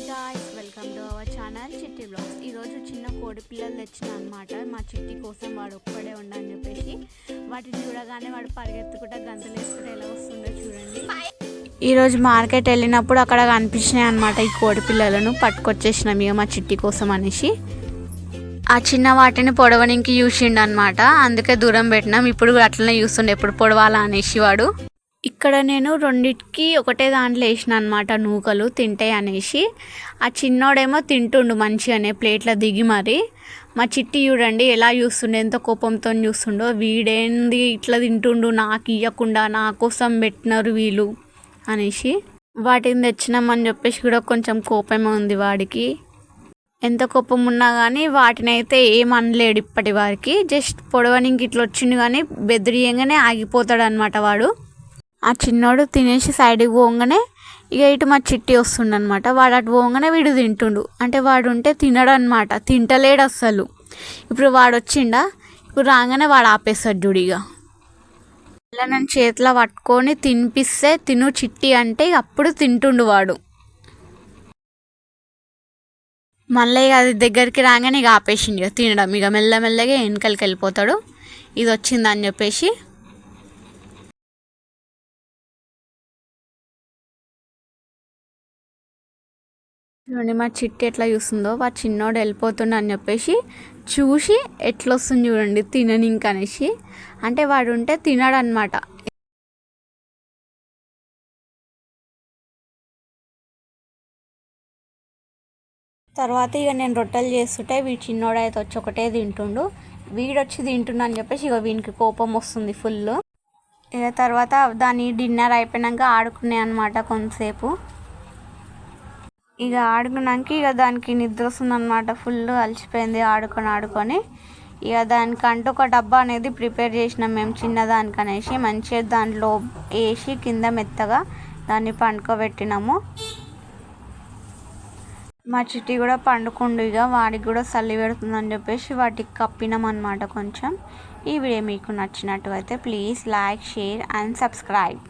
Guys, welcome to our channel చిట్టి blogs. ఈరోజు చిన్న కోడి పిల్లలు తెచ్చిన అనమాట. మా చిట్టి కోసం వాడు ఒక్కడే ఉండని చెప్పేసి వాటిని చూడగానే వాడు పరిగెత్తుకుంటా గంతులు వేసుకుంటే ఎలా వస్తుందో చూడండి. ఈరోజు మార్కెట్ వెళ్ళినప్పుడు అక్కడ కనిపించినాయి అనమాట ఈ కోడి పిల్లలను. పట్టుకొచ్చేసినాం ఇక మా చిట్టి కోసం అనేసి. ఆ చిన్న వాటిని పొడవనికి చూసిండు అనమాట, అందుకే దూరం పెట్టినాం. ఇప్పుడు అట్లనే చూస్తుండే ఎప్పుడు పొడవాలా అనేసి వాడు. ఇక్కడ నేను రెండిటికి ఒకటే దాంట్లో వేసిన అనమాట నూకలు తింటాయి అనేసి. ఆ చిన్నోడేమో తింటుండు మంచిగానే ప్లేట్లో దిగి. మరి మా చిట్టి చూడండి ఎలా చూస్తుండే, ఎంత కోపంతో చూస్తుండో. వీడేంది ఇట్లా తింటుండు, నాకు ఇవ్వకుండా నా కోసం పెట్టినారు వీళ్ళు అనేసి. వాటిని తెచ్చినామని చెప్పేసి కూడా కొంచెం కోపమే ఉంది వాడికి. ఎంత కోపం ఉన్నా కానీ వాటిని అయితే ఏమనలేడు ఇప్పటి వారికి. జస్ట్ పొడవనికి ఇట్లా వచ్చిండు కానీ బెదిరియంగానే ఆగిపోతాడు అనమాట వాడు. ఆ చిన్నోడు తినేసి సైడ్కి పోగానే ఇక ఇటు మా చిట్టి వస్తుండనమాట. వాడు అటు పోగానే వీడు తింటుండు. అంటే వాడు ఉంటే తినడు అనమాట, తింటలేడు అస్సలు. ఇప్పుడు వాడు వచ్చిండా, ఇప్పుడు రాగానే వాడు ఆపేస్తాడు జుడిగా. ఇలా నన్ను చేతిలో పట్టుకొని తినిపిస్తే తిను చిట్టి అంటే అప్పుడు తింటుండు వాడు. మళ్ళీ ఇక అది దగ్గరికి రాగానే ఇక ఆపేసిండు ఇక తినడం. ఇక మెల్లమెల్లగా వెనకలికి వెళ్ళిపోతాడు ఇది వచ్చిందని చెప్పేసి. చూడండి మా చిట్టి ఎట్లా చూస్తుందో. వా చిన్నోడు వెళ్ళిపోతుండ అని చెప్పేసి చూసి ఎట్లా వస్తుంది చూడండి తిననీకి అనేసి. అంటే వాడు ఉంటే తినడు అనమాట. తర్వాత ఇక నేను రొట్టెలు చేస్తుంటే వీడి చిన్నోడు అయితే వచ్చి ఒకటే తింటుండు. వీడొచ్చి తింటుండు అని చెప్పేసి ఇక వీనికి కోపం వస్తుంది ఫుల్. ఇక తర్వాత దాని డిన్నర్ అయిపోయినాక ఆడుకునే అనమాట కొంతసేపు. ఇక ఆడుకున్నాక ఇక దానికి నిద్ర వస్తుంది అనమాట. ఫుల్ అలసిపోయింది ఆడుకొని. ఇక దానికంటూ ఒక డబ్బా అనేది ప్రిపేర్ చేసినాం మేము చిన్నదానికి అనేసి. మంచిగా దాంట్లో వేసి కింద మెత్తగా దాన్ని పండుకోబెట్టినాము. మా చిట్టి కూడా పండుకుండు. ఇక వాడికి కూడా చలి పెడుతుందని చెప్పేసి వాటికి కప్పినాం అనమాట కొంచెం. ఈ వీడియో మీకు నచ్చినట్టు అయితే please like, share and subscribe.